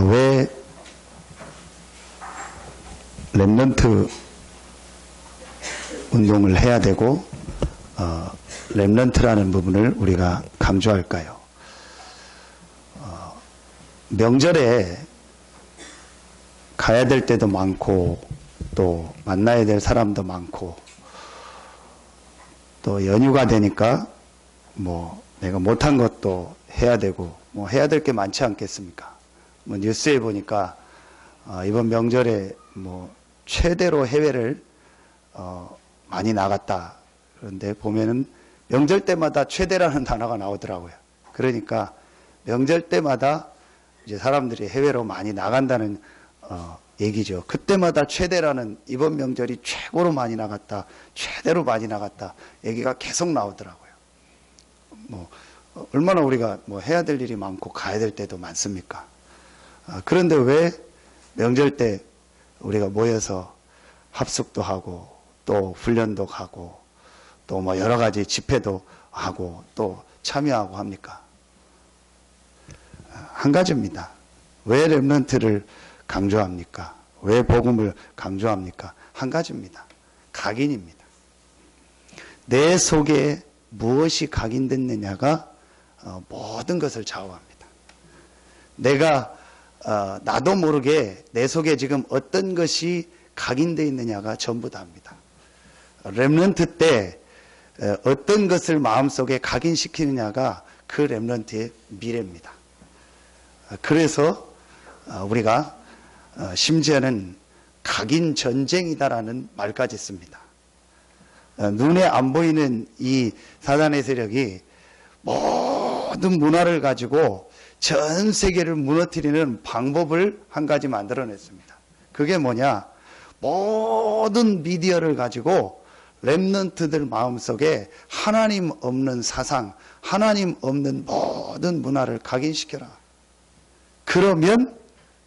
왜 렘넌트 운동을 해야 되고 렘넌트라는 부분을 우리가 강조할까요? 명절에 가야 될 때도 많고 또 만나야 될 사람도 많고 또 연휴가 되니까 뭐 내가 못한 것도 해야 되고 뭐 해야 될 게 많지 않겠습니까? 뭐 뉴스에 보니까 이번 명절에 뭐 최대로 해외를 많이 나갔다. 그런데 보면은 명절 때마다 최대라는 단어가 나오더라고요. 그러니까 명절 때마다 이제 사람들이 해외로 많이 나간다는 얘기죠. 그때마다 최대라는 이번 명절이 최고로 많이 나갔다, 최대로 많이 나갔다 얘기가 계속 나오더라고요. 뭐 얼마나 우리가 뭐 해야 될 일이 많고 가야 될 때도 많습니까? 그런데 왜 명절 때 우리가 모여서 합숙도 하고 또 훈련도 가고 또 뭐 여러 가지 집회도 하고 또 참여하고 합니까? 한 가지입니다. 왜 렘넌트를 강조합니까? 왜 복음을 강조합니까? 한 가지입니다. 각인입니다. 내 속에 무엇이 각인됐느냐가 모든 것을 좌우합니다. 내가 나도 모르게 내 속에 지금 어떤 것이 각인되어 있느냐가 전부 다입니다. 렘넌트 때 어떤 것을 마음속에 각인시키느냐가 그 렘넌트의 미래입니다. 그래서 우리가 심지어는 각인 전쟁이다라는 말까지 씁니다. 눈에 안 보이는 이 사단의 세력이 모든 문화를 가지고 전 세계를 무너뜨리는 방법을 한 가지 만들어냈습니다. 그게 뭐냐? 모든 미디어를 가지고 렘넌트들 마음속에 하나님 없는 사상, 하나님 없는 모든 문화를 각인시켜라. 그러면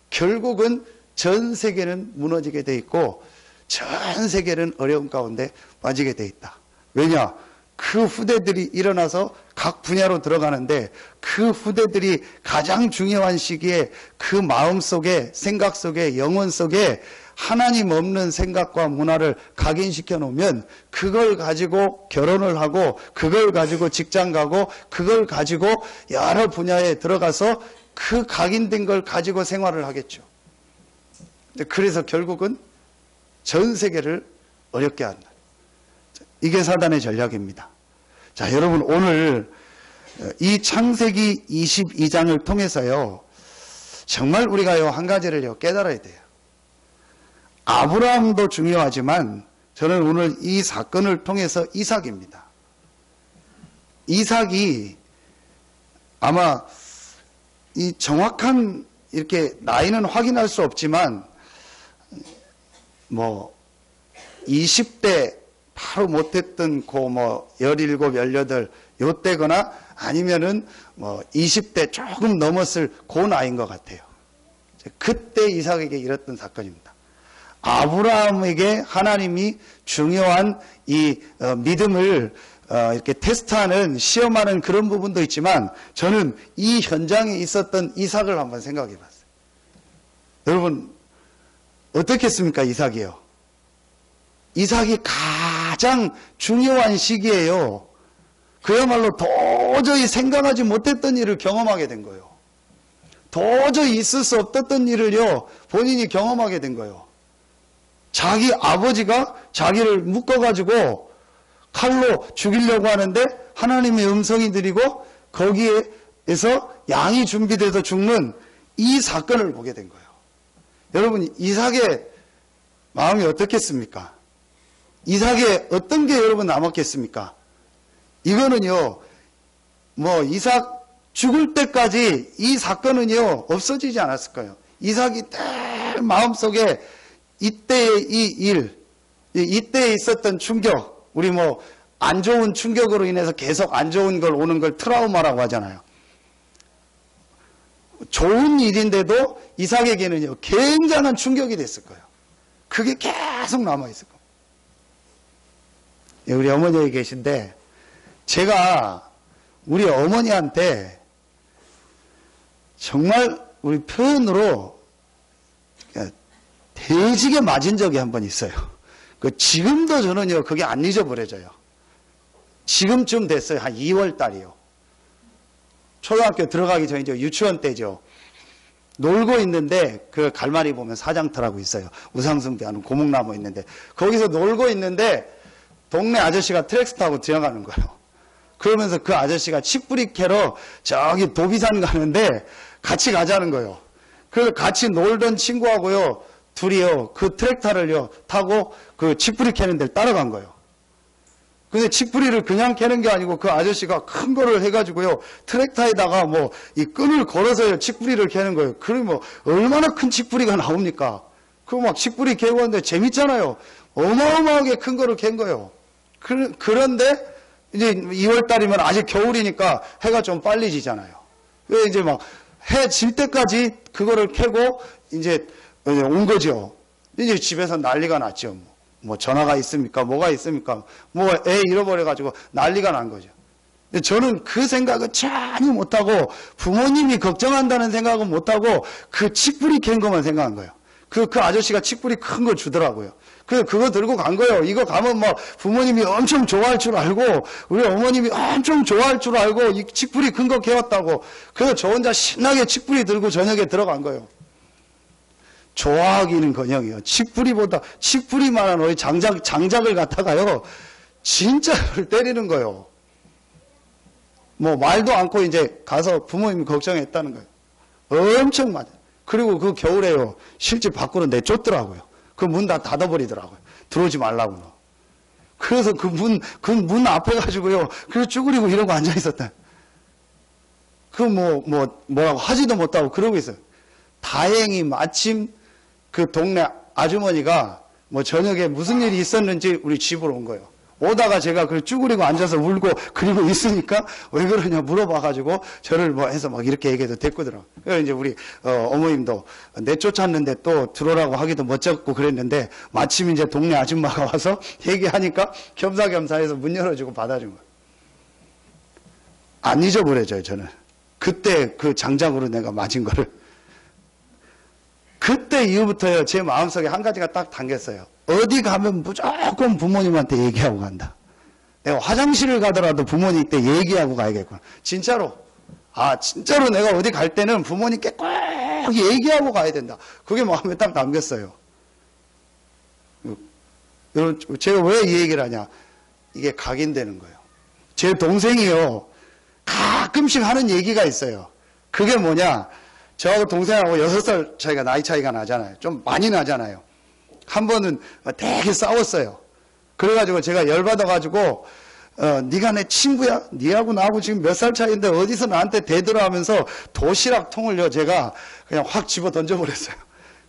결국은 전 세계는 무너지게 돼 있고 전 세계는 어려움 가운데 빠지게 돼 있다. 왜냐? 그 후대들이 일어나서 각 분야로 들어가는데 그 후대들이 가장 중요한 시기에 그 마음 속에, 생각 속에, 영혼 속에 하나님 없는 생각과 문화를 각인시켜 놓으면 그걸 가지고 결혼을 하고 그걸 가지고 직장 가고 그걸 가지고 여러 분야에 들어가서 그 각인된 걸 가지고 생활을 하겠죠. 그래서 결국은 전 세계를 어렵게 한다. 이게 사단의 전략입니다. 자, 여러분 오늘 이 창세기 22장을 통해서요. 정말 우리가요 한 가지를요 깨달아야 돼요. 아브라함도 중요하지만 저는 오늘 이 사건을 통해서 이삭입니다. 이삭이 아마 이 정확한 이렇게 나이는 확인할 수 없지만 뭐 20대 바로 못했던 그 뭐 17, 18 요때거나 아니면은 뭐 20대 조금 넘었을 그 나이인 것 같아요. 그때 이삭에게 일었던 사건입니다. 아브라함에게 하나님이 중요한 이 믿음을 이렇게 테스트하는 시험하는 그런 부분도 있지만 저는 이 현장에 있었던 이삭을 한번 생각해 봤어요. 여러분 어떻겠습니까? 이삭이요. 이삭이 가장 중요한 시기에요. 그야말로 도저히 생각하지 못했던 일을 경험하게 된 거예요. 도저히 있을 수 없었던 일을요 본인이 경험하게 된 거예요. 자기 아버지가 자기를 묶어가지고 칼로 죽이려고 하는데 하나님의 음성이 들리고 거기에서 양이 준비돼서 죽는 이 사건을 보게 된 거예요. 여러분 이삭의 마음이 어떻겠습니까? 이삭에 어떤 게 여러분 남았겠습니까? 이거는요 뭐 이삭 죽을 때까지 이 사건은요 없어지지 않았을 거예요. 이삭이 늘 마음속에 이때의 이 일, 이때에 있었던 충격, 우리 뭐 안 좋은 충격으로 인해서 계속 안 좋은 걸 오는 걸 트라우마라고 하잖아요. 좋은 일인데도 이삭에게는요 굉장한 충격이 됐을 거예요. 그게 계속 남아있을 거예요. 우리 어머니 여기 계신데 제가 우리 어머니한테 정말 우리 표현으로 돼지게 맞은 적이 한 번 있어요. 지금도 저는요, 그게 안 잊어버려져요. 지금쯤 됐어요. 한 2월 달이요. 초등학교 들어가기 전이죠. 유치원 때죠. 놀고 있는데 그 갈마리 보면 사장터라고 있어요. 우상숭배하는 고목나무 있는데 거기서 놀고 있는데 동네 아저씨가 트랙스 타고 지나가는 거예요. 그러면서 그 아저씨가 칡뿌리 캐러 저기 도비산 가는데 같이 가자는 거예요. 그래서 같이 놀던 친구하고요, 둘이요, 그 트랙터를요 타고 그 칡뿌리 캐는 데를 따라간 거예요. 근데 칡뿌리를 그냥 캐는 게 아니고 그 아저씨가 큰 거를 해가지고요, 트랙터에다가 뭐 이 끈을 걸어서요 칡뿌리를 캐는 거예요. 그러면 뭐 얼마나 큰 칡뿌리가 나옵니까? 그거 막 칡뿌리 캐고 하는데 재밌잖아요. 어마어마하게 큰 거를 캔 거예요. 그런데 이제 2월 달이면 아직 겨울이니까 해가 좀 빨리 지잖아요. 왜 이제 막 해 질 때까지 그거를 캐고 이제 온 거죠. 이제 집에서 난리가 났죠. 뭐 전화가 있습니까? 뭐가 있습니까? 뭐 애 잃어버려가지고 난리가 난 거죠. 저는 그 생각은 전혀 못하고 부모님이 걱정한다는 생각은 못하고 그 칡뿌리 캔 것만 생각한 거예요. 그 아저씨가 칡뿌리 큰 거 주더라고요. 그래서 그거 들고 간 거예요. 이거 가면 뭐 부모님이 엄청 좋아할 줄 알고 우리 어머님이 엄청 좋아할 줄 알고 이 칡뿌리 큰 거 캐왔다고. 그래서 저 혼자 신나게 칡뿌리 들고 저녁에 들어간 거예요. 좋아하기는커녕이요. 칡뿌리만한 우리 장작을 갖다가요, 진짜를 때리는 거예요. 뭐 말도 않고 이제 가서 부모님이 걱정했다는 거예요. 엄청 맞아요. 그리고 그 겨울에요, 실집 밖으로 내쫓더라고요. 그 문 다 닫아버리더라고요. 들어오지 말라고. 그래서 그 문 앞에 가지고요, 그래서 쭈그리고 이러고 앉아있었다. 뭐라고 하지도 못하고 그러고 있어요. 다행히 마침 그 동네 아주머니가 뭐 저녁에 무슨 일이 있었는지 우리 집으로 온 거예요. 오다가 제가 그걸 쭈그리고 앉아서 울고 그리고 있으니까 왜 그러냐 물어봐가지고 저를 뭐 해서 막 이렇게 얘기해도 됐거든요. 그래서 이제 우리 어머님도 내쫓았는데 또 들어오라고 하기도 멋졌고 그랬는데 마침 이제 동네 아줌마가 와서 얘기하니까 겸사겸사해서 문 열어주고 받아준 거예요. 안 잊어버려져요, 저는. 그때 그 장작으로 내가 맞은 거를. 그때 이후부터요, 제 마음속에 한 가지가 딱 당겼어요. 어디 가면 무조건 부모님한테 얘기하고 간다. 내가 화장실을 가더라도 부모님께 얘기하고 가야겠구나. 진짜로. 진짜로 내가 어디 갈 때는 부모님께 꼭 얘기하고 가야 된다. 그게 마음에 딱 남겼어요. 여러분, 제가 왜 이 얘기를 하냐. 이게 각인되는 거예요. 제 동생이요, 가끔씩 하는 얘기가 있어요. 그게 뭐냐. 저하고 동생하고 6살 차이가, 나이 차이가 나잖아요. 좀 많이 나잖아요. 한 번은 되게 싸웠어요. 그래가지고 제가 열받아가지고 네가 내 친구야? 네하고 나하고 지금 몇 살 차이인데 어디서 나한테 대들어 하면서 도시락 통을요, 제가 그냥 확 집어 던져버렸어요.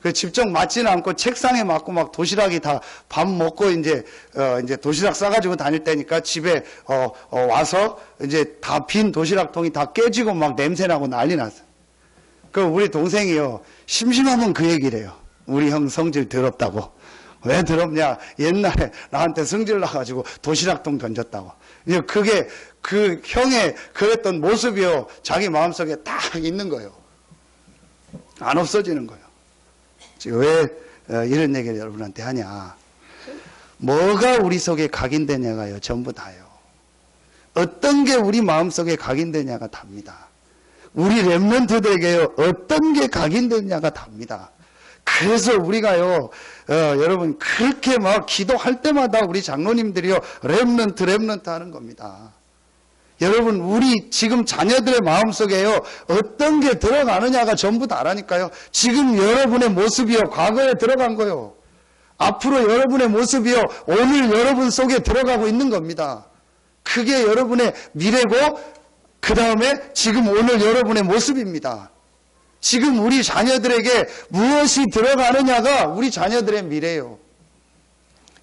그 직접 맞지는 않고 책상에 맞고 막 도시락이 다 밥 먹고 이제 도시락 싸가지고 다닐 때니까 집에 와서 이제 다 빈 도시락통이 다 깨지고 막 냄새나고 난리 났어요. 그 우리 동생이요, 심심하면 그 얘기를 해요. 우리 형 성질 더럽다고. 왜 더럽냐? 옛날에 나한테 성질 나가지고 도시락통 던졌다고. 이제 그게 그 형의 그랬던 모습이요, 자기 마음속에 딱 있는 거예요. 안 없어지는 거예요. 지금 왜 이런 얘기를 여러분한테 하냐? 뭐가 우리 속에 각인되냐가요, 전부 다요. 어떤 게 우리 마음속에 각인되냐가 답니다. 우리 렘넌트들에게요, 어떤 게 각인되냐가 답니다. 그래서 우리가요, 여러분, 그렇게 막 기도할 때마다 우리 장로님들이요, 렘넌트 하는 겁니다. 여러분, 우리 지금 자녀들의 마음속에요, 어떤 게 들어가느냐가 전부 다라니까요. 지금 여러분의 모습이요, 과거에 들어간 거요. 앞으로 여러분의 모습이요, 오늘 여러분 속에 들어가고 있는 겁니다. 그게 여러분의 미래고, 그 다음에 지금 오늘 여러분의 모습입니다. 지금 우리 자녀들에게 무엇이 들어가느냐가 우리 자녀들의 미래예요.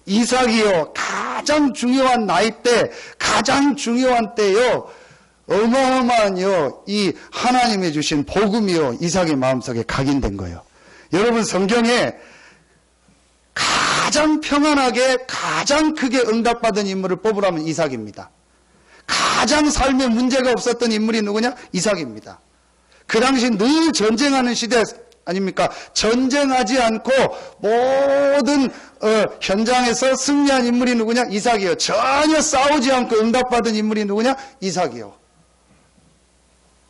이삭이요, 가장 중요한 나이 때, 가장 중요한 때요, 어마어마한요, 이 하나님이 주신 복음이요, 이삭의 마음속에 각인된 거예요. 여러분, 성경에 가장 평안하게, 가장 크게 응답받은 인물을 뽑으라면 이삭입니다. 가장 삶에 문제가 없었던 인물이 누구냐? 이삭입니다. 그 당시 늘 전쟁하는 시대 아닙니까? 전쟁하지 않고 모든 현장에서 승리한 인물이 누구냐? 이삭이요. 전혀 싸우지 않고 응답받은 인물이 누구냐? 이삭이요.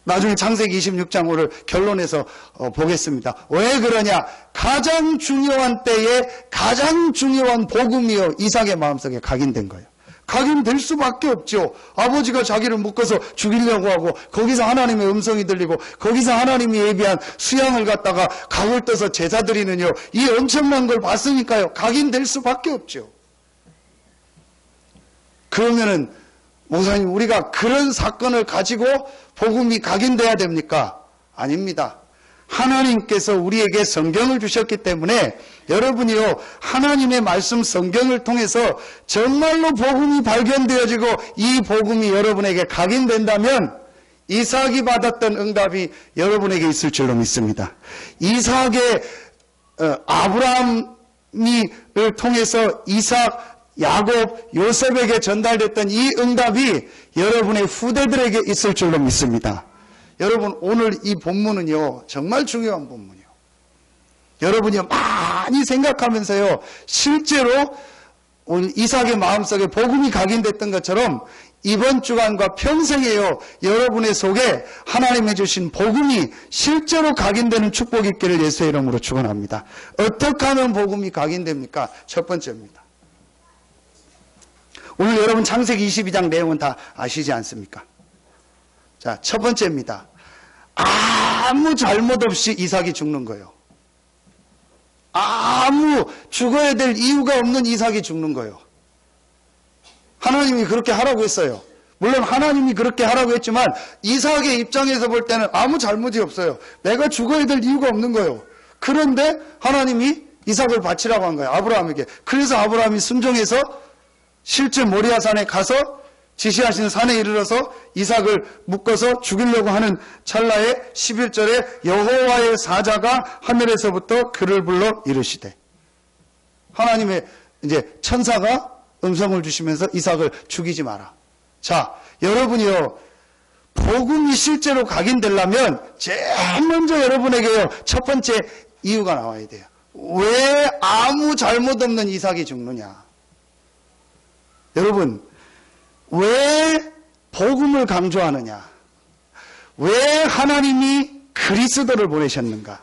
나중에 창세기 26장 오늘 결론에서 보겠습니다. 왜 그러냐? 가장 중요한 때에 가장 중요한 복음이요. 이삭의 마음속에 각인된 거예요. 각인될 수밖에 없죠. 아버지가 자기를 묶어서 죽이려고 하고 거기서 하나님의 음성이 들리고 거기서 하나님이 예비한 수양을 갖다가 각을 떠서 제사 드리는요. 이 엄청난 걸 봤으니까요. 각인될 수밖에 없죠. 그러면은 목사님 우리가 그런 사건을 가지고 복음이 각인돼야 됩니까? 아닙니다. 하나님께서 우리에게 성경을 주셨기 때문에 여러분이요 하나님의 말씀 성경을 통해서 정말로 복음이 발견되어지고 이 복음이 여러분에게 각인된다면 이삭이 받았던 응답이 여러분에게 있을 줄로 믿습니다. 이삭의 아브라함을 통해서 이삭, 야곱, 요셉에게 전달됐던 이 응답이 여러분의 후대들에게 있을 줄로 믿습니다. 여러분 오늘 이 본문은요 정말 중요한 본문이요. 여러분이 많이 생각하면서요 실제로 오늘 이삭의 마음속에 복음이 각인됐던 것처럼 이번 주간과 평생에요 여러분의 속에 하나님이 주신 복음이 실제로 각인되는 축복이 있기를 예수의 이름으로 축원합니다. 어떻게 하면 복음이 각인됩니까? 첫 번째입니다. 오늘 여러분 창세기 22장 내용은 다 아시지 않습니까? 자, 첫 번째입니다. 아무 잘못 없이 이삭이 죽는 거예요. 아무 죽어야 될 이유가 없는 이삭이 죽는 거예요. 하나님이 그렇게 하라고 했어요. 물론 하나님이 그렇게 하라고 했지만 이삭의 입장에서 볼 때는 아무 잘못이 없어요. 내가 죽어야 될 이유가 없는 거예요. 그런데 하나님이 이삭을 바치라고 한 거예요. 아브라함에게. 그래서 아브라함이 순종해서 실제 모리아산에 가서 지시하신 산에 이르러서 이삭을 묶어서 죽이려고 하는 찰나에 11절에 여호와의 사자가 하늘에서부터 그를 불러 이르시되 하나님의 이제 천사가 음성을 주시면서 이삭을 죽이지 마라. 자, 여러분이요 복음이 실제로 각인되려면 제일 먼저 여러분에게요 첫 번째 이유가 나와야 돼요. 왜 아무 잘못 없는 이삭이 죽느냐? 여러분 왜 복음을 강조하느냐? 왜 하나님이 그리스도를 보내셨는가?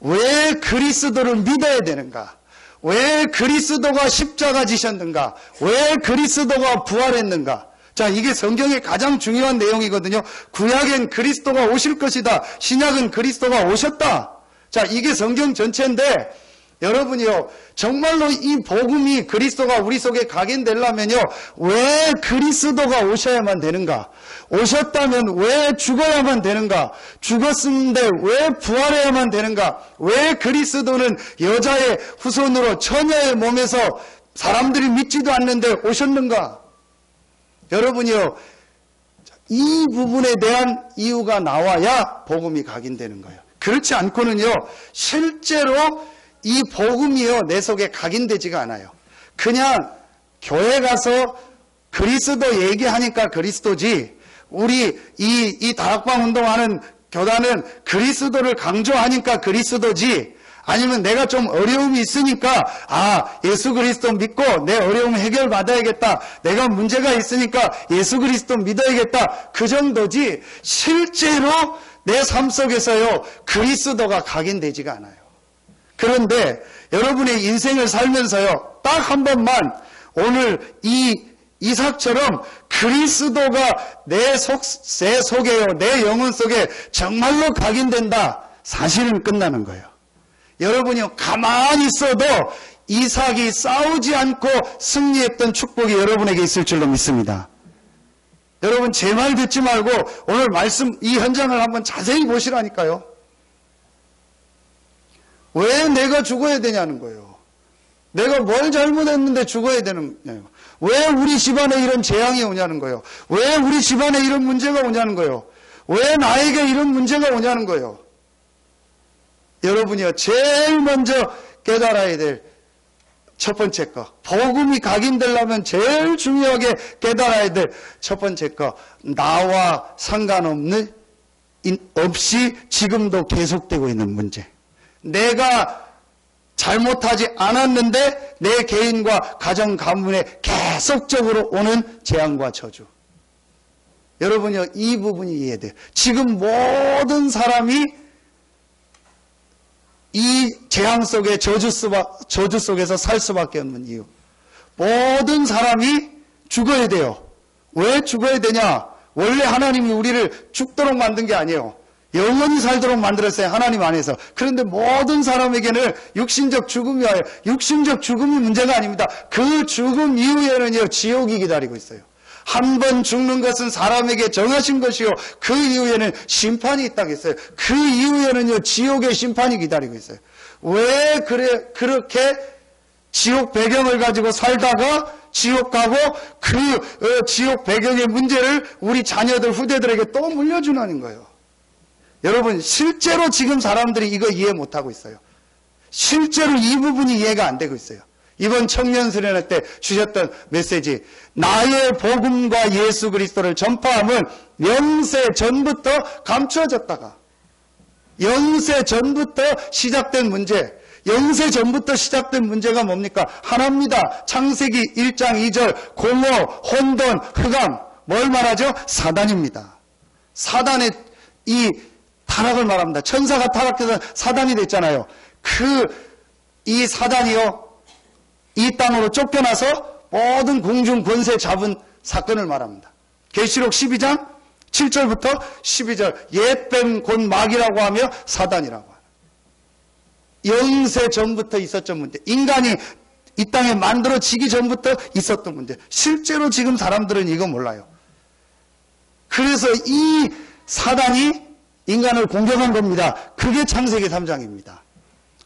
왜 그리스도를 믿어야 되는가? 왜 그리스도가 십자가 지셨는가? 왜 그리스도가 부활했는가? 자, 이게 성경의 가장 중요한 내용이거든요. 구약엔 그리스도가 오실 것이다. 신약은 그리스도가 오셨다. 자, 이게 성경 전체인데 여러분이요 정말로 이 복음이 그리스도가 우리 속에 각인되려면요 왜 그리스도가 오셔야만 되는가? 오셨다면 왜 죽어야만 되는가? 죽었는데 왜 부활해야만 되는가? 왜 그리스도는 여자의 후손으로 처녀의 몸에서 사람들이 믿지도 않는데 오셨는가? 여러분이요 이 부분에 대한 이유가 나와야 복음이 각인되는 거예요. 그렇지 않고는요 실제로 이 복음이요 내 속에 각인되지가 않아요. 그냥 교회 가서 그리스도 얘기하니까 그리스도지 우리 이 다락방 운동하는 교단은 그리스도를 강조하니까 그리스도지 아니면 내가 좀 어려움이 있으니까 예수 그리스도 믿고 내 어려움 해결받아야겠다. 내가 문제가 있으니까 예수 그리스도 믿어야겠다. 그 정도지 실제로 내 삶 속에서요 그리스도가 각인되지가 않아요. 그런데 여러분의 인생을 살면서요 딱 한 번만 오늘 이 이삭처럼 그리스도가 내 속에요 내 영혼 속에 정말로 각인된다 사실은 끝나는 거예요. 여러분이요 가만히 있어도 이삭이 싸우지 않고 승리했던 축복이 여러분에게 있을 줄로 믿습니다. 여러분 제 말 듣지 말고 오늘 말씀 이 현장을 한번 자세히 보시라니까요. 왜 내가 죽어야 되냐는 거예요. 내가 뭘 잘못했는데 죽어야 되느냐요. 왜 우리 집안에 이런 재앙이 오냐는 거예요. 왜 우리 집안에 이런 문제가 오냐는 거예요. 왜 나에게 이런 문제가 오냐는 거예요. 여러분이요 제일 먼저 깨달아야 될 첫 번째 거 복음이 각인되려면 제일 중요하게 깨달아야 될 첫 번째 거 나와 상관없는 없이 지금도 계속되고 있는 문제. 내가 잘못하지 않았는데 내 개인과 가정 가문에 계속적으로 오는 재앙과 저주. 여러분요, 이 부분이 이해돼요. 지금 모든 사람이 이 재앙 속에 저주 속에서 살 수밖에 없는 이유. 모든 사람이 죽어야 돼요. 왜 죽어야 되냐? 원래 하나님이 우리를 죽도록 만든 게 아니에요. 영원히 살도록 만들었어요. 하나님 안에서. 그런데 모든 사람에게는 육신적 죽음이 와요. 육신적 죽음이 문제가 아닙니다. 그 죽음 이후에는요, 지옥이 기다리고 있어요. 한 번 죽는 것은 사람에게 정하신 것이요. 그 이후에는 심판이 있다고 했어요. 그 이후에는요, 지옥의 심판이 기다리고 있어요. 왜 그렇게 지옥 배경을 가지고 살다가 지옥 가고 그 지옥 배경의 문제를 우리 자녀들, 후대들에게 또 물려주는 거예요. 여러분, 실제로 지금 사람들이 이거 이해 못하고 있어요. 실제로 이 부분이 이해가 안 되고 있어요. 이번 청년 수련회 때 주셨던 메시지, 나의 복음과 예수 그리스도를 전파함은 영세 전부터 감추어졌다가, 영세 전부터 시작된 문제, 영세 전부터 시작된 문제가 뭡니까? 하나입니다. 창세기 1장 2절 공허, 혼돈, 흑암, 뭘 말하죠? 사단입니다. 사단의 이 타락을 말합니다. 천사가 타락해서 사단이 됐잖아요. 이 사단이요, 이 땅으로 쫓겨나서 모든 공중 권세 잡은 사건을 말합니다. 계시록 12장 7절부터 12절, 옛뱀 곧 마귀라고 하며 사단이라고 하는, 영세 전부터 있었던 문제, 인간이 이 땅에 만들어지기 전부터 있었던 문제. 실제로 지금 사람들은 이거 몰라요. 그래서 이 사단이 인간을 공격한 겁니다. 그게 창세기 3장입니다.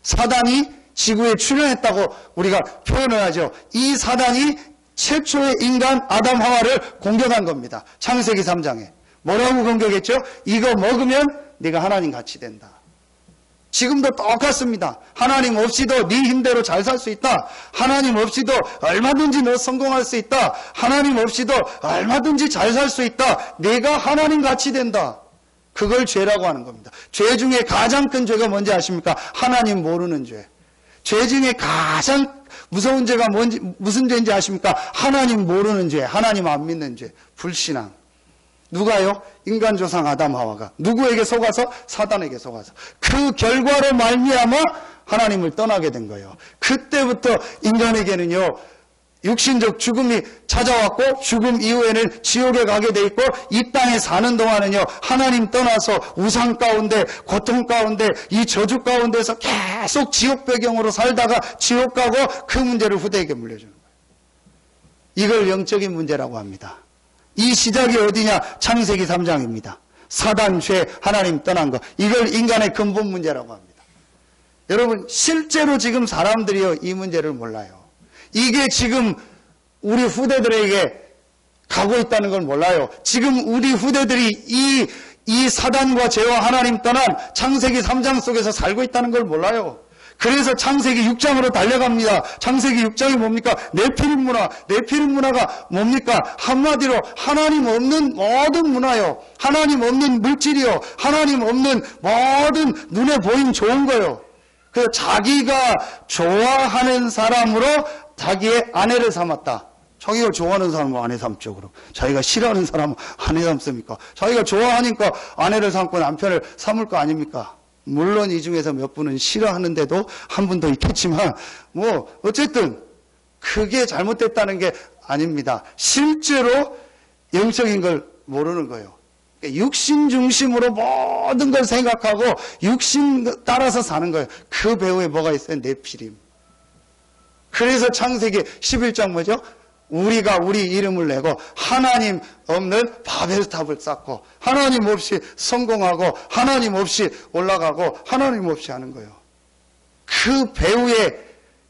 사단이 지구에 출현했다고 우리가 표현을 하죠. 이 사단이 최초의 인간 아담 하와를 공격한 겁니다. 창세기 3장에. 뭐라고 공격했죠? 이거 먹으면 네가 하나님 같이 된다. 지금도 똑같습니다. 하나님 없이도 네 힘대로 잘 살 수 있다. 하나님 없이도 얼마든지 너 성공할 수 있다. 하나님 없이도 얼마든지 잘 살 수 있다. 내가 하나님 같이 된다. 그걸 죄라고 하는 겁니다. 죄 중에 가장 큰 죄가 뭔지 아십니까? 하나님 모르는 죄. 죄 중에 가장 무서운 죄가 무슨 죄인지 아십니까? 하나님 모르는 죄, 하나님 안 믿는 죄, 불신앙. 누가요? 인간 조상 아담 하와가 누구에게 속아서? 사단에게 속아서. 그 결과로 말미암아 하나님을 떠나게 된 거예요. 그때부터 인간에게는요, 육신적 죽음이 찾아왔고, 죽음 이후에는 지옥에 가게 돼 있고, 이 땅에 사는 동안은요, 하나님 떠나서 우상 가운데, 고통 가운데, 이 저주 가운데서 계속 지옥 배경으로 살다가 지옥 가고, 그 문제를 후대에게 물려주는 거예요. 이걸 영적인 문제라고 합니다. 이 시작이 어디냐? 창세기 3장입니다. 사단, 죄, 하나님 떠난 거. 이걸 인간의 근본 문제라고 합니다. 여러분, 실제로 지금 사람들이요, 이 문제를 몰라요. 이게 지금 우리 후대들에게 가고 있다는 걸 몰라요. 지금 우리 후대들이 이 사단과 죄와 하나님 떠난 창세기 3장 속에서 살고 있다는 걸 몰라요. 그래서 창세기 6장으로 달려갑니다. 창세기 6장이 뭡니까? 네피림 문화. 네피림 문화가 뭡니까? 한마디로 하나님 없는 모든 문화요. 하나님 없는 물질이요. 하나님 없는 모든 눈에 보이는 좋은 거요. 그래서 자기가 좋아하는 사람으로 자기의 아내를 삼았다. 자기가 좋아하는 사람은 아내 삼죠. 그럼 자기가 싫어하는 사람은 아내 삼습니까? 자기가 좋아하니까 아내를 삼고 남편을 삼을 거 아닙니까? 물론 이 중에서 몇 분은 싫어하는데도 한 분도 있겠지만, 어쨌든 그게 잘못됐다는 게 아닙니다. 실제로 영적인 걸 모르는 거예요. 육신 중심으로 모든 걸 생각하고 육신 따라서 사는 거예요. 그 배후에 뭐가 있어요? 네피림. 그래서 창세기 11장 뭐죠? 우리가 우리 이름을 내고 하나님 없는 바벨탑을 쌓고 하나님 없이 성공하고 하나님 없이 올라가고 하나님 없이 하는 거예요. 그 배후에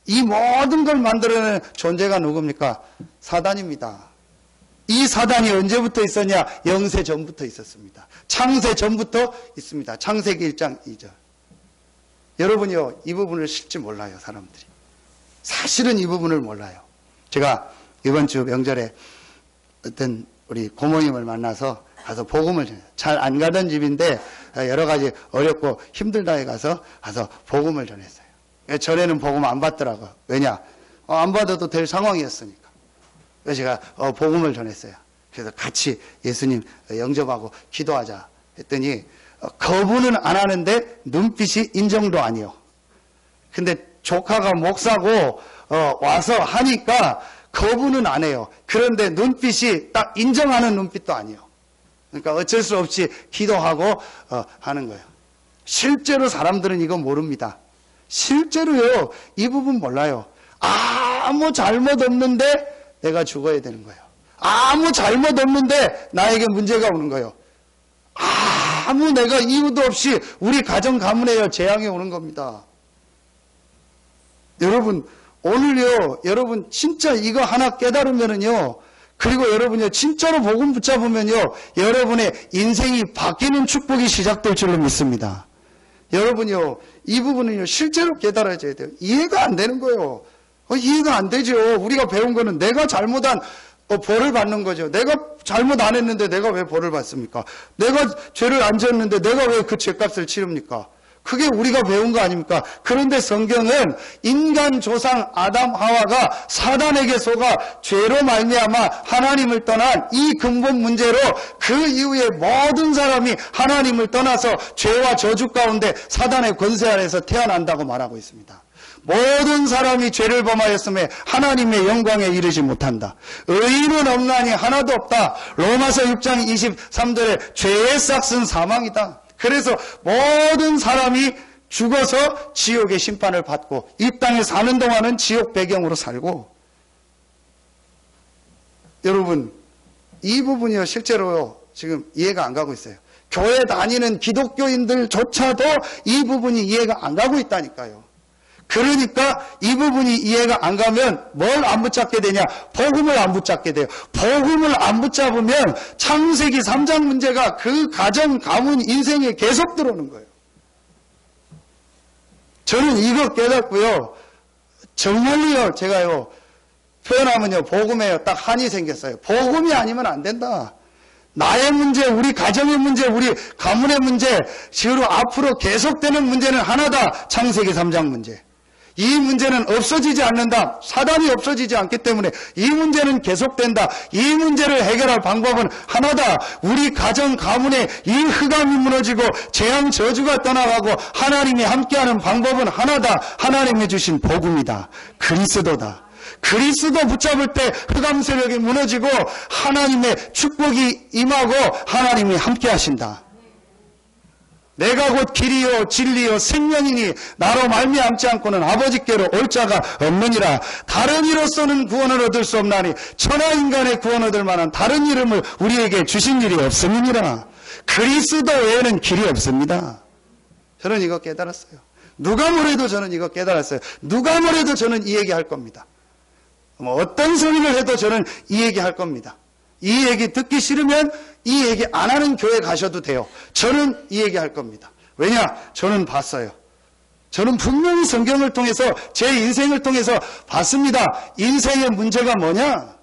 이 모든 걸 만들어내는 존재가 누굽니까? 사단입니다. 이 사단이 언제부터 있었냐? 영세 전부터 있었습니다. 창세 전부터 있습니다. 창세기 1장 2절. 여러분이요, 이 부분을 실제 몰라요, 사람들이. 사실은 이 부분을 몰라요. 제가 이번 주 명절에 어떤 우리 고모님을 만나서 가서 복음을 잘 안 가던 집인데 여러 가지 어렵고 힘들다에 가서 복음을 전했어요. 전에는 복음 안 받더라고요. 왜냐? 안 받아도 될 상황이었으니까. 그래서 제가 복음을 전했어요. 그래서 같이 예수님 영접하고 기도하자 했더니 거부는 안 하는데 눈빛이 인정도 아니요. 근데 조카가 목사고 와서 하니까 거부는 안 해요. 그런데 눈빛이 딱 인정하는 눈빛도 아니요. 그러니까 어쩔 수 없이 기도하고 하는 거예요. 실제로 사람들은 이거 모릅니다. 실제로요, 이 부분 몰라요. 아무 잘못 없는데 내가 죽어야 되는 거예요. 아무 잘못 없는데 나에게 문제가 오는 거예요. 아무 내가 이유도 없이 우리 가정 가문에 재앙이 오는 겁니다. 여러분, 오늘요, 여러분 진짜 이거 하나 깨달으면은요, 그리고 여러분요, 진짜로 복음 붙잡으면요, 여러분의 인생이 바뀌는 축복이 시작될 줄로 믿습니다. 여러분요, 이 부분은요, 실제로 깨달아져야 돼요. 이해가 안 되는 거예요. 이해가 안 되죠. 우리가 배운 거는 내가 잘못한 벌을 받는 거죠. 내가 잘못 안 했는데 내가 왜 벌을 받습니까? 내가 죄를 안 지었는데 내가 왜 그 죄값을 치릅니까? 그게 우리가 배운 거 아닙니까? 그런데 성경은 인간 조상 아담 하와가 사단에게 속아 죄로 말미암아 하나님을 떠난 이 근본 문제로 그 이후에 모든 사람이 하나님을 떠나서 죄와 저주 가운데 사단의 권세 아래서 태어난다고 말하고 있습니다. 모든 사람이 죄를 범하였음에 하나님의 영광에 이르지 못한다. 의인은 없나니 하나도 없다. 로마서 6장 23절에 죄의 싹은 사망이다. 그래서 모든 사람이 죽어서 지옥의 심판을 받고 이 땅에 사는 동안은 지옥 배경으로 살고, 여러분 이 부분이요 실제로요 지금 이해가 안 가고 있어요. 교회 다니는 기독교인들조차도 이 부분이 이해가 안 가고 있다니까요. 그러니까 이 부분이 이해가 안 가면 뭘 안 붙잡게 되냐? 복음을 안 붙잡게 돼요. 복음을 안 붙잡으면 창세기 3장 문제가 그 가정, 가문, 인생에 계속 들어오는 거예요. 저는 이거 깨닫고요. 정말로요, 제가요, 표현하면요, 복음에요, 딱 한이 생겼어요. 복음이 아니면 안 된다. 나의 문제, 우리 가정의 문제, 우리 가문의 문제, 지금 앞으로 계속되는 문제는 하나다. 창세기 3장 문제. 이 문제는 없어지지 않는다. 사단이 없어지지 않기 때문에 이 문제는 계속된다. 이 문제를 해결할 방법은 하나다. 우리 가정 가문에 이 흑암이 무너지고 재앙 저주가 떠나가고 하나님이 함께하는 방법은 하나다. 하나님이 주신 복음이다. 그리스도다. 그리스도 붙잡을 때 흑암 세력이 무너지고 하나님의 축복이 임하고 하나님이 함께하신다. 내가 곧 길이요 진리요 생명이니 나로 말미암지 않고는 아버지께로 올 자가 없느니라. 다른 이로서는 구원을 얻을 수 없나니 천하 인간의 구원 얻을 만한 다른 이름을 우리에게 주신 일이 없음이니라. 그리스도 외에는 길이 없습니다. 저는 이거 깨달았어요. 누가 뭐래도 저는 이거 깨달았어요. 누가 뭐래도 저는 이 얘기 할 겁니다. 어떤 소리를 해도 저는 이 얘기 할 겁니다. 이 얘기 듣기 싫으면 이 얘기 안 하는 교회 가셔도 돼요. 저는 이 얘기 할 겁니다. 왜냐? 저는 봤어요. 저는 분명히 성경을 통해서 제 인생을 통해서 봤습니다. 인생의 문제가 뭐냐?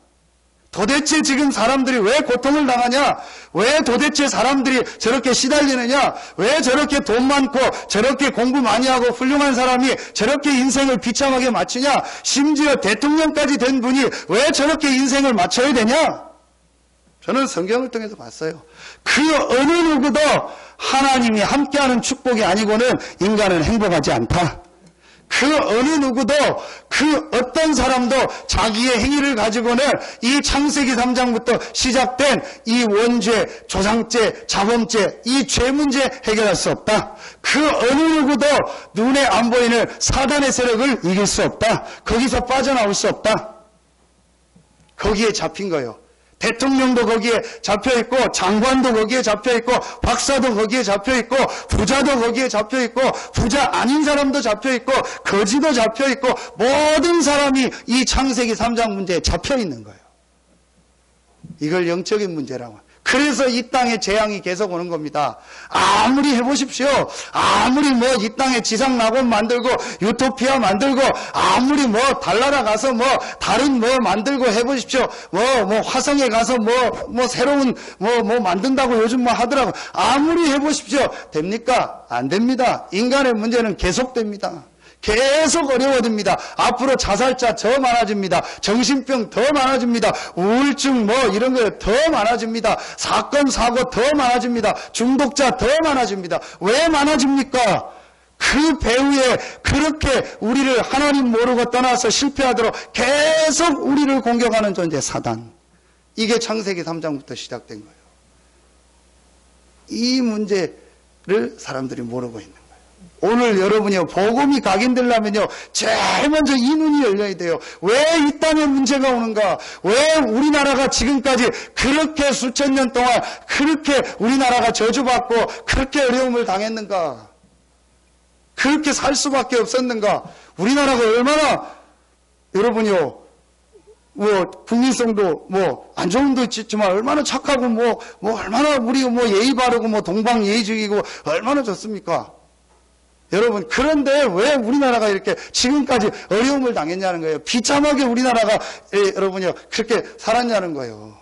도대체 지금 사람들이 왜 고통을 당하냐? 왜 도대체 사람들이 저렇게 시달리느냐? 왜 저렇게 돈 많고 저렇게 공부 많이 하고 훌륭한 사람이 저렇게 인생을 비참하게 마치냐? 심지어 대통령까지 된 분이 왜 저렇게 인생을 마쳐야 되냐? 저는 성경을 통해서 봤어요. 그 어느 누구도 하나님이 함께하는 축복이 아니고는 인간은 행복하지 않다. 그 어느 누구도 그 어떤 사람도 자기의 행위를 가지고는 이 창세기 3장부터 시작된 이 원죄, 조상죄, 자범죄, 이 죄 문제 해결할 수 없다. 그 어느 누구도 눈에 안 보이는 사단의 세력을 이길 수 없다. 거기서 빠져나올 수 없다. 거기에 잡힌 거예요. 대통령도 거기에 잡혀있고 장관도 거기에 잡혀있고 박사도 거기에 잡혀있고 부자도 거기에 잡혀있고 부자 아닌 사람도 잡혀있고 거지도 잡혀있고 모든 사람이 이 창세기 3장 문제에 잡혀있는 거예요. 이걸 영적인 문제라고. 그래서 이 땅에 재앙이 계속 오는 겁니다. 아무리 해보십시오. 아무리 뭐 이 땅에 지상낙원 만들고 유토피아 만들고 아무리 뭐 달나라 가서 뭐 다른 뭐 만들고 해보십시오. 뭐 화성에 가서 뭐 새로운 뭐 만든다고 요즘 뭐 하더라고. 아무리 해보십시오. 됩니까? 안 됩니다. 인간의 문제는 계속됩니다. 계속 어려워집니다. 앞으로 자살자 더 많아집니다. 정신병 더 많아집니다. 우울증 뭐 이런 거 더 많아집니다. 사건 사고 더 많아집니다. 중독자 더 많아집니다. 왜 많아집니까? 그 배후에 그렇게 우리를 하나님 모르고 떠나서 실패하도록 계속 우리를 공격하는 존재 사단. 이게 창세기 3장부터 시작된 거예요. 이 문제를 사람들이 모르고 있는 거예요. 오늘 여러분이요, 복음이 각인되려면요, 제일 먼저 이 눈이 열려야 돼요. 왜 이 땅에 문제가 오는가? 왜 우리나라가 지금까지 그렇게 수천 년 동안 그렇게 우리나라가 저주받고 그렇게 어려움을 당했는가? 그렇게 살 수밖에 없었는가? 우리나라가 얼마나, 여러분이요, 뭐, 국민성도 뭐, 안 좋은 도 있지만 얼마나 착하고 뭐 얼마나 우리 뭐 예의 바르고 뭐 동방 예의적이고 얼마나 좋습니까? 여러분, 그런데 왜 우리나라가 이렇게 지금까지 어려움을 당했냐는 거예요. 비참하게 우리나라가 여러분이요 그렇게 살았냐는 거예요.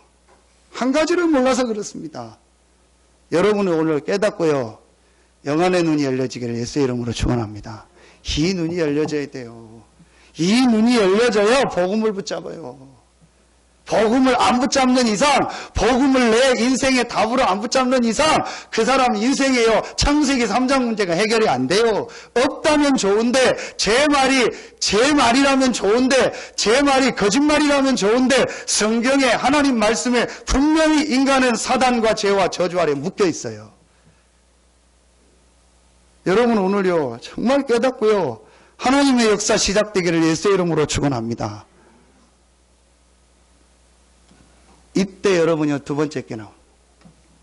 한 가지를 몰라서 그렇습니다. 여러분은 오늘 깨닫고요, 영안의 눈이 열려지기를 예수의 이름으로 축원합니다. 이 눈이 열려져야 돼요. 이 눈이 열려져야 복음을 붙잡아요. 복음을 안 붙잡는 이상, 복음을 내 인생의 답으로 안 붙잡는 이상 그 사람 인생에요, 창세기 3장 문제가 해결이 안 돼요. 없다면 좋은데, 제 말이라면 좋은데, 제 말이 거짓말이라면 좋은데, 성경에 하나님 말씀에 분명히 인간은 사단과 죄와 저주 아래 묶여 있어요. 여러분 오늘요 정말 깨닫고요, 하나님의 역사 시작되기를 예수의 이름으로 축원합니다. 이때 여러분이 두 번째 게 나옵니다.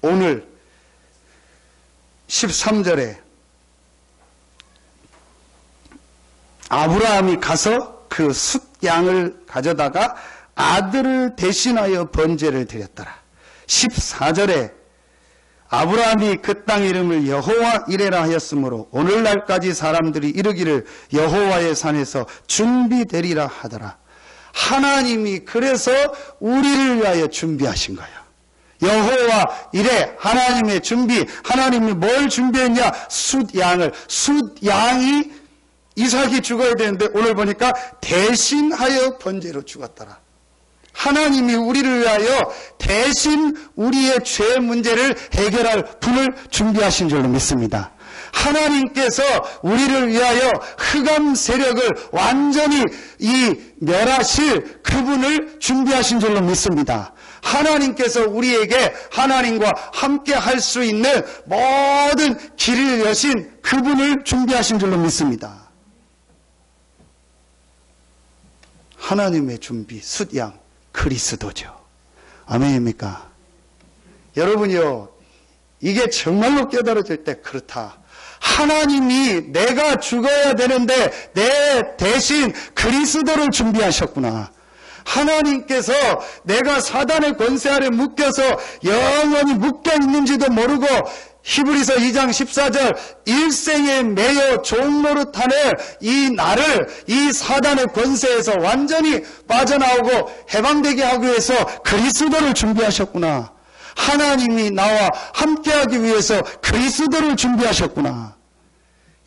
오늘 13절에 아브라함이 가서 그 숫양을 가져다가 아들을 대신하여 번제를 드렸더라. 14절에 아브라함이 그 땅 이름을 여호와 이레라 하였으므로 오늘날까지 사람들이 이르기를 여호와의 산에서 준비되리라 하더라. 하나님이 그래서 우리를 위하여 준비하신 거예요. 여호와 이레, 하나님의 준비. 하나님이 뭘 준비했냐? 숫양을. 숫양이 이삭이 죽어야 되는데 오늘 보니까 대신하여 번제로 죽었더라. 하나님이 우리를 위하여 대신 우리의 죄 문제를 해결할 분을 준비하신 줄로 믿습니다. 하나님께서 우리를 위하여 흑암 세력을 완전히 멸하실 그분을 준비하신 줄로 믿습니다. 하나님께서 우리에게 하나님과 함께 할 수 있는 모든 길을 여신 그분을 준비하신 줄로 믿습니다. 하나님의 준비, 숫양, 그리스도죠. 아멘입니까? 여러분이요, 이게 정말로 깨달아질 때 그렇다. 하나님이 내가 죽어야 되는데 내 대신 그리스도를 준비하셨구나. 하나님께서 내가 사단의 권세 아래 묶여서 영원히 묶여 있는지도 모르고 히브리서 2장 14절 일생에 매여 좋은 노릇하는 이 나를 이 사단의 권세에서 완전히 빠져나오고 해방되게 하기 위해서 그리스도를 준비하셨구나. 하나님이 나와 함께하기 위해서 그리스도를 준비하셨구나.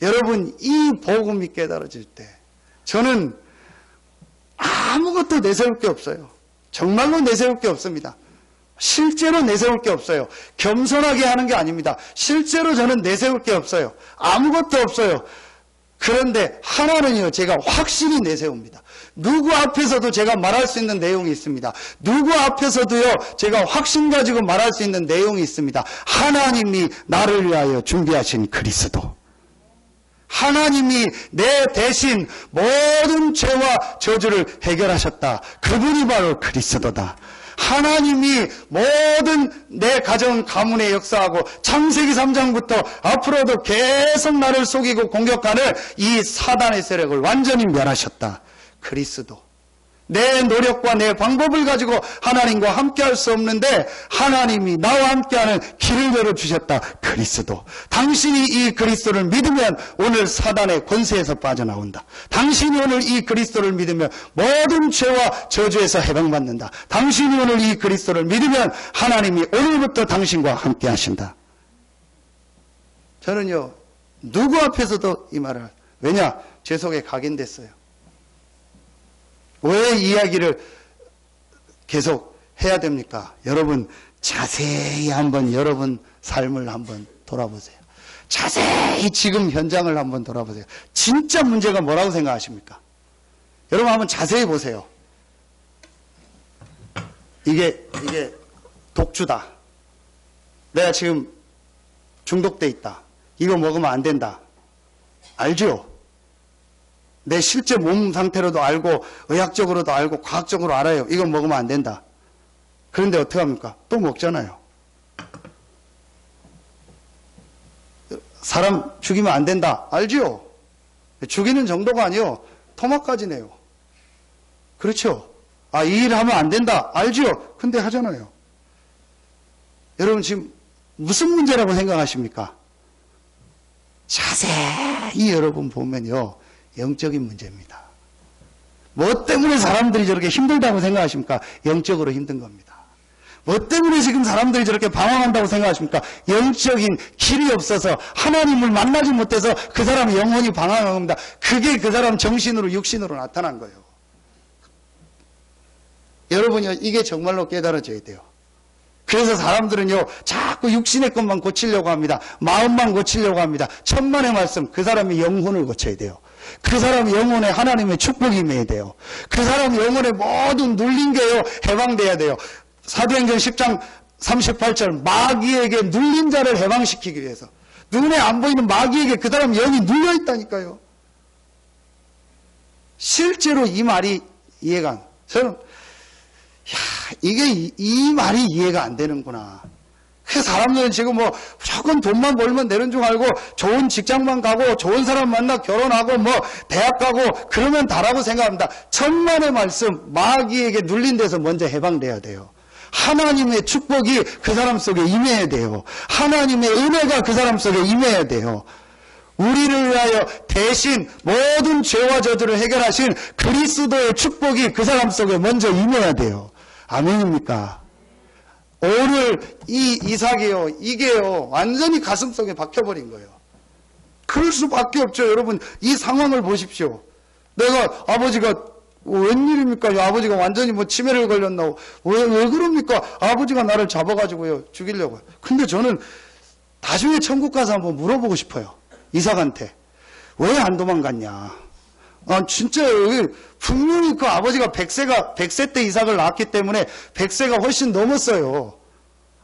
여러분, 이 복음이 깨달아질 때 저는 아무것도 내세울 게 없어요. 정말로 내세울 게 없습니다. 실제로 내세울 게 없어요. 겸손하게 하는 게 아닙니다. 실제로 저는 내세울 게 없어요. 아무것도 없어요. 그런데 하나는요, 제가 확실히 내세웁니다. 누구 앞에서도 제가 말할 수 있는 내용이 있습니다. 누구 앞에서도요, 제가 확신 가지고 말할 수 있는 내용이 있습니다. 하나님이 나를 위하여 준비하신 그리스도. 하나님이 내 대신 모든 죄와 저주를 해결하셨다. 그분이 바로 그리스도다. 하나님이 모든 내 가정 가문에 역사하고 창세기 3장부터 앞으로도 계속 나를 속이고 공격하는 이 사단의 세력을 완전히 멸하셨다. 그리스도. 내 노력과 내 방법을 가지고 하나님과 함께할 수 없는데 하나님이 나와 함께하는 길을 열어주셨다. 그리스도. 당신이 이 그리스도를 믿으면 오늘 사단의 권세에서 빠져나온다. 당신이 오늘 이 그리스도를 믿으면 모든 죄와 저주에서 해방받는다. 당신이 오늘 이 그리스도를 믿으면 하나님이 오늘부터 당신과 함께 하신다. 저는요, 누구 앞에서도 이 말을, 왜냐? 제 속에 각인됐어요. 왜 이야기를 계속 해야 됩니까? 여러분 자세히 한번 여러분 삶을 한번 돌아보세요. 자세히 지금 현장을 한번 돌아보세요. 진짜 문제가 뭐라고 생각하십니까? 여러분 한번 자세히 보세요. 이게 독주다. 내가 지금 중독돼 있다. 이거 먹으면 안 된다. 알죠? 내 실제 몸 상태로도 알고 의학적으로도 알고 과학적으로 알아요. 이건 먹으면 안 된다. 그런데 어떻게 합니까? 또 먹잖아요. 사람 죽이면 안 된다. 알죠? 죽이는 정도가 아니요. 토막까지 내요. 그렇죠? 아, 이 일 하면 안 된다. 알죠? 근데 하잖아요. 여러분 지금 무슨 문제라고 생각하십니까? 자세히 여러분 보면요. 영적인 문제입니다. 뭐 때문에 사람들이 저렇게 힘들다고 생각하십니까? 영적으로 힘든 겁니다. 뭐 때문에 지금 사람들이 저렇게 방황한다고 생각하십니까? 영적인 길이 없어서 하나님을 만나지 못해서 그 사람의 영혼이 방황한 겁니다. 그게 그 사람 정신으로 육신으로 나타난 거예요. 여러분이 이게 정말로 깨달아져야 돼요. 그래서 사람들은요, 자꾸 육신의 것만 고치려고 합니다. 마음만 고치려고 합니다. 천만의 말씀, 그 사람의 영혼을 고쳐야 돼요. 그 사람 영혼에 하나님의 축복이 임해야 돼요. 그 사람 영혼에 모든 눌린 게요 해방돼야 돼요. 사도행전 10장 38절 마귀에게 눌린 자를 해방시키기 위해서 눈에 안 보이는 마귀에게 그 사람 영이 눌려 있다니까요. 실제로 이 말이 이해가 안, 저는 이게 이 말이 이해가 안 되는구나. 그 사람들은 지금 뭐 무조건 돈만 벌면 되는 줄 알고 좋은 직장만 가고 좋은 사람 만나 결혼하고 뭐 대학 가고 그러면 다라고 생각합니다. 천만의 말씀 마귀에게 눌린 데서 먼저 해방돼야 돼요. 하나님의 축복이 그 사람 속에 임해야 돼요. 하나님의 은혜가 그 사람 속에 임해야 돼요. 우리를 위하여 대신 모든 죄와 저주를 해결하신 그리스도의 축복이 그 사람 속에 먼저 임해야 돼요. 아멘입니까? 오늘 이 이삭이요, 이게요, 완전히 가슴 속에 박혀버린 거예요. 그럴 수밖에 없죠. 여러분, 이 상황을 보십시오. 내가 아버지가 웬일입니까? 아버지가 완전히 뭐 치매를 걸렸나? 왜 그럽니까? 아버지가 나를 잡아가지고요, 죽이려고요. 근데 저는 나중에 천국 가서 한번 물어보고 싶어요. 이삭한테. 왜 안 도망갔냐? 아, 진짜요. 분명히 그 아버지가 100세 때 이삭을 낳았기 때문에 100세가 훨씬 넘었어요.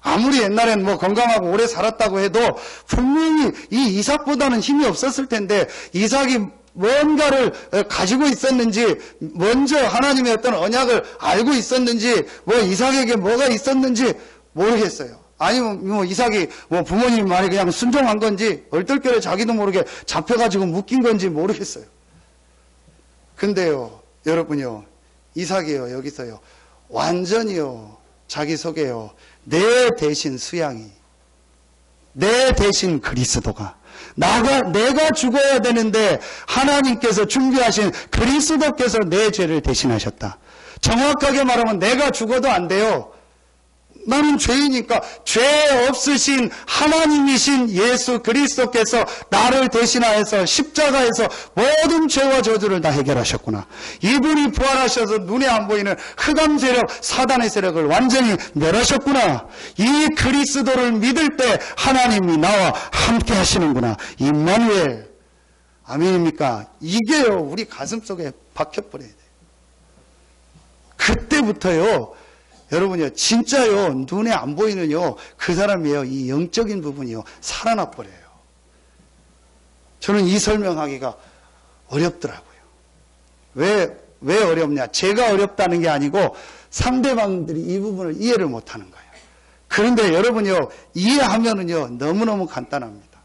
아무리 옛날엔 뭐 건강하고 오래 살았다고 해도 분명히 이 이삭보다는 힘이 없었을 텐데 이삭이 뭔가를 가지고 있었는지 먼저 하나님의 어떤 언약을 알고 있었는지 뭐 이삭에게 뭐가 있었는지 모르겠어요. 아니면 뭐 이삭이 뭐 부모님 말에 그냥 순종한 건지 얼떨결에 자기도 모르게 잡혀가지고 묶인 건지 모르겠어요. 근데요, 여러분요, 이삭이요, 여기서요, 완전히요, 자기 속에요, 내 대신 수양이, 내 대신 그리스도가, 내가 죽어야 되는데, 하나님께서 준비하신 그리스도께서 내 죄를 대신하셨다. 정확하게 말하면 내가 죽어도 안 돼요. 나는 죄이니까 죄 없으신 하나님이신 예수 그리스도께서 나를 대신하여서 십자가에서 모든 죄와 저주를 다 해결하셨구나. 이분이 부활하셔서 눈에 안 보이는 흑암 세력, 사단의 세력을 완전히 멸하셨구나. 이 그리스도를 믿을 때 하나님이 나와 함께 하시는구나. 임마누엘. 아멘입니까? 이게요, 우리 가슴 속에 박혀버려야 돼요. 그때부터요, 여러분요, 진짜요, 눈에 안 보이는요, 그 사람이요, 이 영적인 부분이요, 살아나 버려요. 저는 이 설명하기가 어렵더라고요. 왜 어렵냐? 제가 어렵다는 게 아니고 상대방들이 이 부분을 이해를 못 하는 거예요. 그런데 여러분요, 이해하면은요, 너무너무 간단합니다.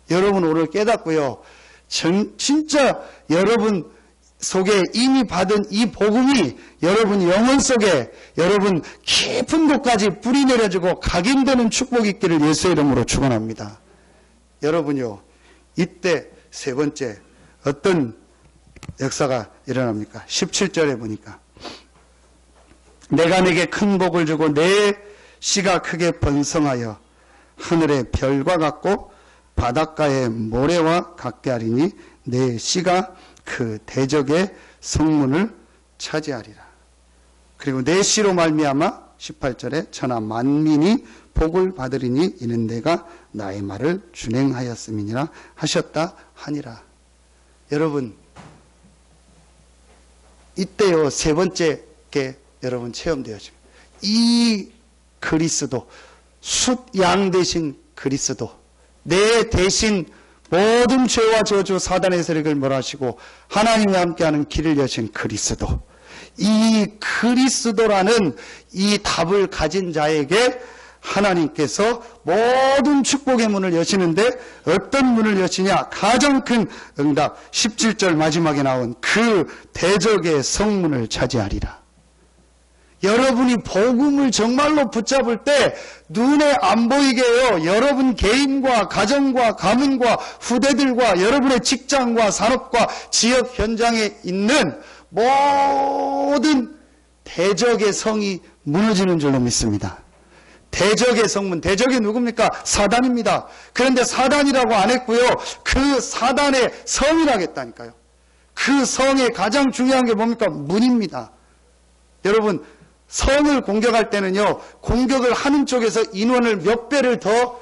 여러분 오늘 깨닫고요, 진짜 여러분 속에 이미 받은 이 복음이 여러분 영혼 속에 여러분 깊은 곳까지 뿌리 내려주고 각인되는 축복이 있기를 예수의 이름으로 축원합니다. 여러분요, 이때 세 번째 어떤 역사가 일어납니까? 17절에 보니까 내가 내게 큰 복을 주고 내 씨가 크게 번성하여 하늘의 별과 같고 바닷가의 모래와 같게 하리니 내 씨가 그 대적의 성문을 차지하리라. 그리고 내 씨로 말미암아 18절에 천하 만민이 복을 받으리니 이는 내가 나의 말을 준행하였음이니라 하셨다 하니라. 여러분, 이때요 세 번째 게 여러분 체험되어집니다. 이 그리스도, 숫양 대신 그리스도, 내 대신 모든 죄와 저주 사단의 세력을 멸하시고 하나님이 함께하는 길을 여신 그리스도, 이 그리스도라는 이 답을 가진 자에게 하나님께서 모든 축복의 문을 여시는데 어떤 문을 여시냐? 가장 큰 응답 17절 마지막에 나온 그 대적의 성문을 차지하리라. 여러분이 복음을 정말로 붙잡을 때 눈에 안 보이게요. 여러분 개인과 가정과 가문과 후대들과 여러분의 직장과 산업과 지역 현장에 있는 모든 대적의 성이 무너지는 줄로 믿습니다. 대적의 성문, 대적이 누굽니까? 사단입니다. 그런데 사단이라고 안 했고요. 그 사단의 성이라고 했다니까요. 그 성의 가장 중요한 게 뭡니까? 문입니다. 여러분, 성을 공격할 때는요, 공격을 하는 쪽에서 인원을 몇 배를 더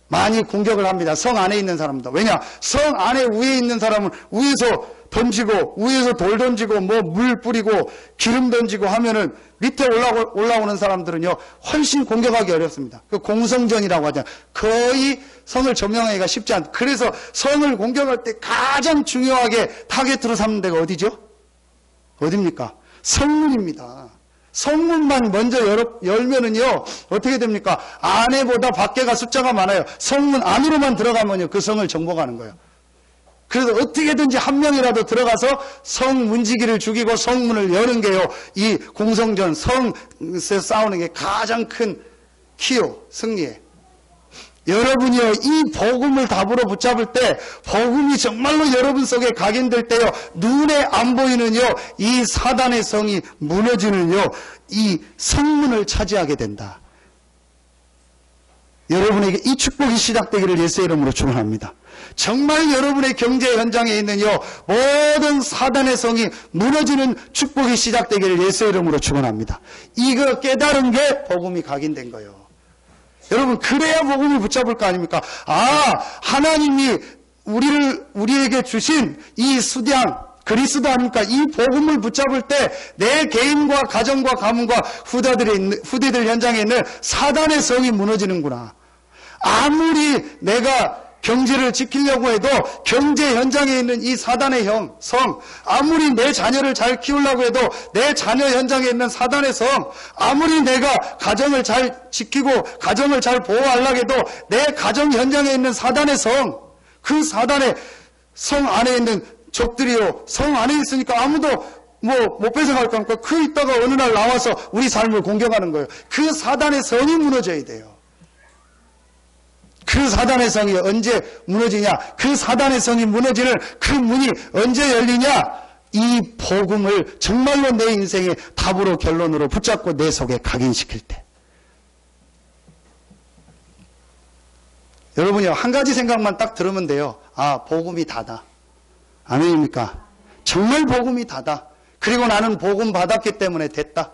많이 공격을 합니다. 성 안에 있는 사람도. 왜냐? 성 안에 위에 있는 사람은 위에서 던지고, 위에서 돌 던지고, 뭐 물 뿌리고, 기름 던지고 하면은 밑에 올라오는 사람들은요, 훨씬 공격하기 어렵습니다. 그 공성전이라고 하잖아요. 거의 성을 점령하기가 쉽지 않다. 그래서 성을 공격할 때 가장 중요하게 타겟으로 삼는 데가 어디죠? 어딥니까? 성문입니다. 성문만 먼저 열면은요, 어떻게 됩니까? 안에보다 밖에가 숫자가 많아요. 성문 안으로만 들어가면요, 그 성을 정복하는 거예요. 그래서 어떻게든지 한 명이라도 들어가서 성 문지기를 죽이고 성문을 여는 게요, 이 공성전, 성에서 싸우는 게 가장 큰 키요, 승리에. 여러분이요, 이 복음을 답으로 붙잡을 때, 복음이 정말로 여러분 속에 각인될 때요, 눈에 안 보이는요, 이 사단의 성이 무너지는요, 이 성문을 차지하게 된다. 여러분에게 이 축복이 시작되기를 예수의 이름으로 축원합니다. 정말 여러분의 경제 현장에 있는요, 모든 사단의 성이 무너지는 축복이 시작되기를 예수의 이름으로 축원합니다. 이거 깨달은 게 복음이 각인된 거예요. 여러분, 그래야 복음을 붙잡을 거 아닙니까? 아, 하나님이 우리에게 주신 이 수량, 그리스도 아닙니까? 이 복음을 붙잡을 때 내 개인과 가정과 가문과 후대들 현장에 있는 사단의 성이 무너지는구나. 아무리 내가 경제를 지키려고 해도 경제 현장에 있는 이 사단의 성, 아무리 내 자녀를 잘 키우려고 해도 내 자녀 현장에 있는 사단의 성, 아무리 내가 가정을 잘 지키고 가정을 잘 보호하려고 해도 내 가정 현장에 있는 사단의 성, 그 사단의 성 안에 있는 적들이요, 성 안에 있으니까 아무도 못 뺏어갈 겁니까? 그 있다가 어느 날 나와서 우리 삶을 공격하는 거예요. 그 사단의 성이 무너져야 돼요. 그 사단의 성이 언제 무너지냐? 그 사단의 성이 무너지는 그 문이 언제 열리냐? 이 복음을 정말로 내 인생의 답으로 결론으로 붙잡고 내 속에 각인시킬 때. 여러분이요, 한 가지 생각만 딱 들으면 돼요. 아, 복음이 다다. 아멘입니까? 정말 복음이 다다. 그리고 나는 복음 받았기 때문에 됐다.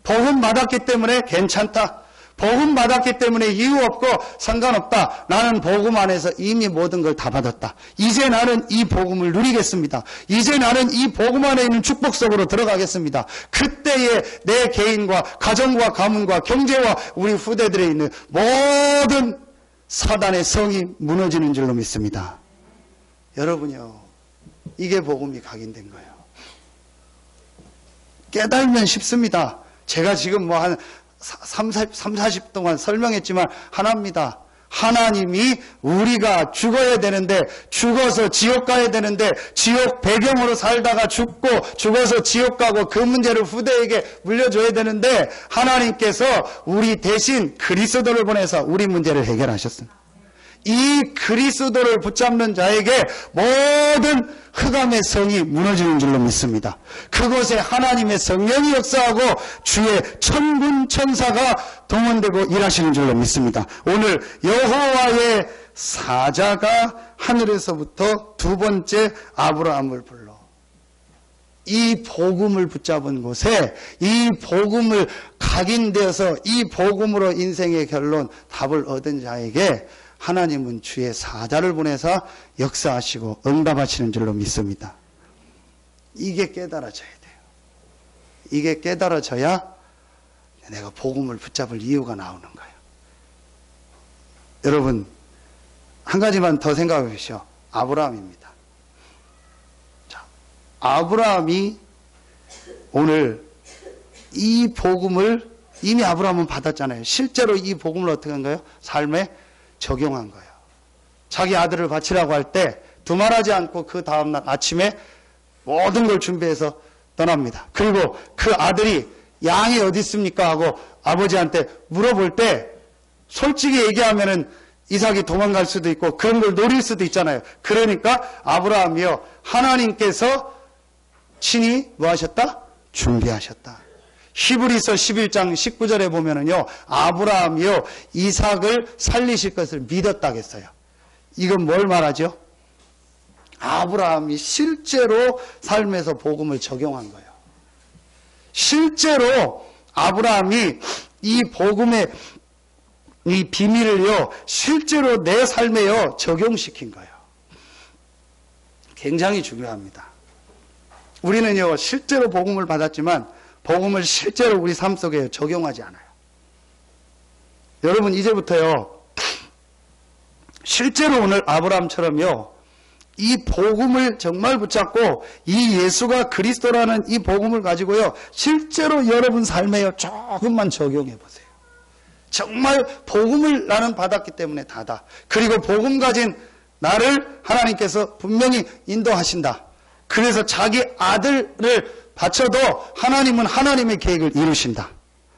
복음 받았기 때문에 괜찮다. 복음 받았기 때문에 이유 없고 상관없다. 나는 복음 안에서 이미 모든 걸 다 받았다. 이제 나는 이 복음을 누리겠습니다. 이제 나는 이 복음 안에 있는 축복 속으로 들어가겠습니다. 그때에 내 개인과 가정과 가문과 경제와 우리 후대들에 있는 모든 사단의 성이 무너지는 줄로 믿습니다. 여러분요, 이게 복음이 각인된 거예요. 깨달으면 쉽습니다. 제가 지금 한 40 동안 설명했지만 하나입니다. 하나님이 우리가 죽어야 되는데, 죽어서 지옥 가야 되는데, 지옥 배경으로 살다가 죽고 죽어서 지옥 가고 그 문제를 후대에게 물려줘야 되는데, 하나님께서 우리 대신 그리스도를 보내서 우리 문제를 해결하셨습니다. 이 그리스도를 붙잡는 자에게 모든 흑암의 성이 무너지는 줄로 믿습니다. 그곳에 하나님의 성령이 역사하고 주의 천군 천사가 동원되고 일하시는 줄로 믿습니다. 오늘 여호와의 사자가 하늘에서부터 두 번째 아브라함을 불러 이 복음을 붙잡은 곳에, 이 복음을 각인되어서 이 복음으로 인생의 결론, 답을 얻은 자에게 하나님은 주의 사자를 보내서 역사하시고 응답하시는 줄로 믿습니다. 이게 깨달아져야 돼요. 이게 깨달아져야 내가 복음을 붙잡을 이유가 나오는 거예요. 여러분, 한 가지만 더 생각해 보시오. 아브라함입니다. 자, 아브라함이 오늘 이 복음을 이미 아브라함은 받았잖아요. 실제로 이 복음을 어떻게 한 거예요? 삶에 적용한 거예요. 자기 아들을 바치라고 할 때 두말하지 않고 그 다음날 아침에 모든 걸 준비해서 떠납니다. 그리고 그 아들이 양이 어디 있습니까? 하고 아버지한테 물어볼 때 솔직히 얘기하면은 이삭이 도망갈 수도 있고 그런 걸 노릴 수도 있잖아요. 그러니까 아브라함이요, 하나님께서 친히 뭐 하셨다? 준비하셨다. 히브리서 11장 19절에 보면은요, 아브라함이요, 이삭을 살리실 것을 믿었다겠어요. 이건 뭘 말하죠? 아브라함이 실제로 삶에서 복음을 적용한 거예요. 실제로 아브라함이 이 복음의 이 비밀을요, 실제로 내 삶에요, 적용시킨 거예요. 굉장히 중요합니다. 우리는요, 실제로 복음을 받았지만 복음을 실제로 우리 삶 속에 적용하지 않아요. 여러분, 이제부터요, 실제로 오늘 아브라함처럼요, 이 복음을 정말 붙잡고 이 예수가 그리스도라는 이 복음을 가지고요, 실제로 여러분 삶에요, 조금만 적용해 보세요. 정말 복음을 나는 받았기 때문에 다다. 그리고 복음 가진 나를 하나님께서 분명히 인도하신다. 그래서 자기 아들을 바쳐도 하나님은 하나님의 계획을 이루신다.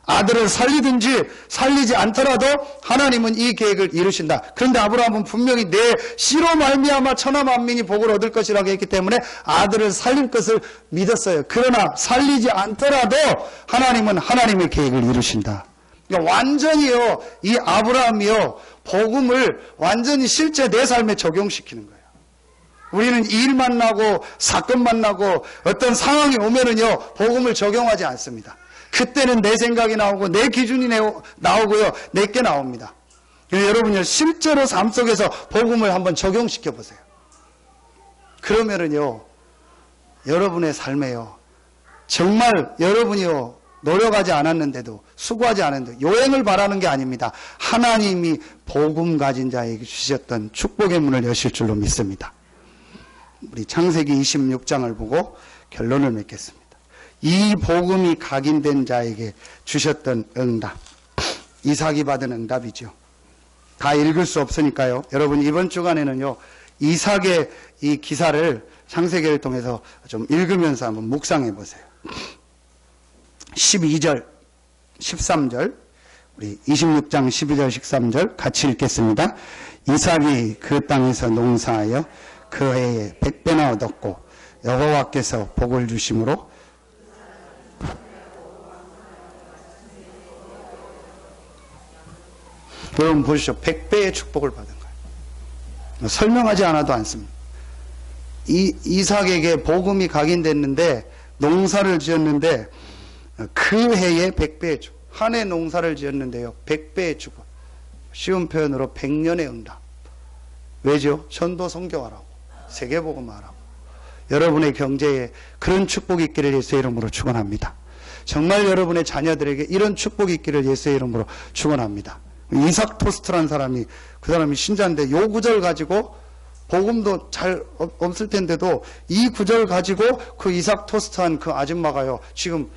아들을 살리든지 살리지 않더라도 하나님은 이 계획을 이루신다. 그런데 아브라함은 분명히 내 씨로 말미암아 천하 만민이 복을 얻을 것이라고 했기 때문에 아들을 살릴 것을 믿었어요. 그러나 살리지 않더라도 하나님은 하나님의 계획을 이루신다. 그러니까 완전히요, 이 아브라함이요, 복음을 완전히 실제 내 삶에 적용시키는 거예요. 우리는 일 만나고 사건 만나고 어떤 상황이 오면은요, 복음을 적용하지 않습니다. 그때는 내 생각이 나오고 내 기준이 나오고요, 내게 나옵니다. 여러분요, 실제로 삶 속에서 복음을 한번 적용시켜 보세요. 그러면은요, 여러분의 삶에요, 정말 여러분이요, 노력하지 않았는데도, 수고하지 않았는데도 요행을 바라는 게 아닙니다. 하나님이 복음 가진 자에게 주셨던 축복의 문을 여실 줄로 믿습니다. 우리 창세기 26장을 보고 결론을 맺겠습니다. 이 복음이 각인된 자에게 주셨던 응답, 이삭이 받은 응답이죠. 다 읽을 수 없으니까요, 여러분 이번 주간에는요, 이삭의 이 기사를 창세기를 통해서 좀 읽으면서 한번 묵상해 보세요. 12절, 13절, 우리 26장 12절, 13절 같이 읽겠습니다. 이삭이 그 땅에서 농사하여 그 해에 100배나 얻었고 여호와께서 복을 주심으로 여러분 보시죠. 100배의 축복을 받은 거예요. 설명하지 않아도 않습니다. 이삭에게 복음이 각인됐는데 농사를 지었는데 그 해에 100배의 축복. 한 해 농사를 지었는데요, 100배의 축복. 쉬운 표현으로 100년의 응답. 왜죠? 전도 선교하라고, 세계복음하라고. 여러분의 경제에 그런 축복이 있기를 예수의 이름으로 축원합니다. 정말 여러분의 자녀들에게 이런 축복이 있기를 예수의 이름으로 축원합니다. 이삭 토스트라는 사람이, 그 사람이 신자인데 요 구절 가지고 복음도 잘 없을 텐데도 이 구절 가지고 그 이삭 토스트한 그 아줌마가요, 지금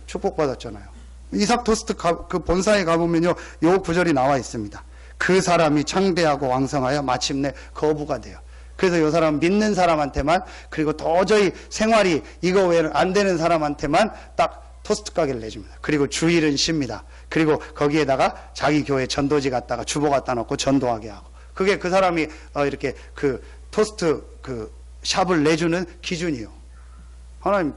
축복받았잖아요. 이삭 토스트 그 본사에 가보면요, 요 구절이 나와 있습니다. 그 사람이 창대하고 왕성하여 마침내 거부가 돼요. 그래서 이 사람은 믿는 사람한테만, 그리고 도저히 생활이 이거 외에는 안 되는 사람한테만 딱 토스트 가게를 내줍니다. 그리고 주일은 쉽니다. 그리고 거기에다가 자기 교회 전도지 갖다가 주보 갖다 놓고 전도하게 하고, 그게 그 사람이 이렇게 그 토스트 그 샵을 내주는 기준이요. 하나님,